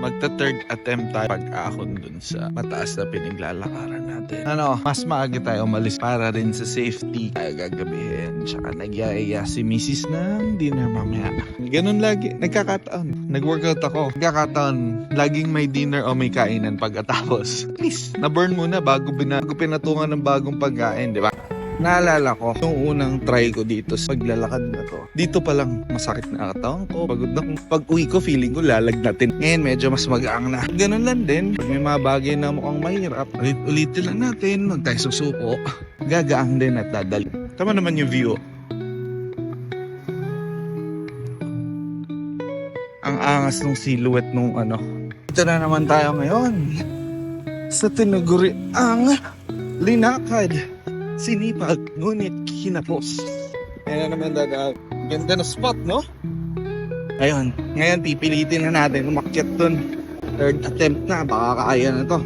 magta-third attempt tayo pag-ahon dun sa mataas na pinaglalakaran natin. Mas maaga tayo umalis para rin sa safety tayo gagabihin. Tsaka nagyayaya si Mrs. ng dinner mamaya. Ganun lagi, nagkakataon. Nag-workout ako. Nagkakataon, laging may dinner o may kainan pagkatapos. At least, na-burn muna bago pinatungan ng bagong pagkain, di ba? Naalala ko, yung unang try ko dito sa paglalakad na to. Dito pa lang masakit na katawan ko. Pagod na. Pag uwi ko, feeling ko lalagnatin. Ngayon, medyo mas magaang na. Ganun lang din. Pag may mga bagay na mukhang mahirap, ulitin lang natin. Huwag tayo susuko. Gagaang din at dadali. Tama naman yung view. Ang angas ng silhouette nung ano. Ito na naman tayo ngayon. Sa tinaguri ang linakad. Sinipag, ngunit kinapos. Ayan na naman dadaan. Ganda na spot, no? Ngayon, pipilitin na natin umakyat dun. Third attempt na, baka kaya na to.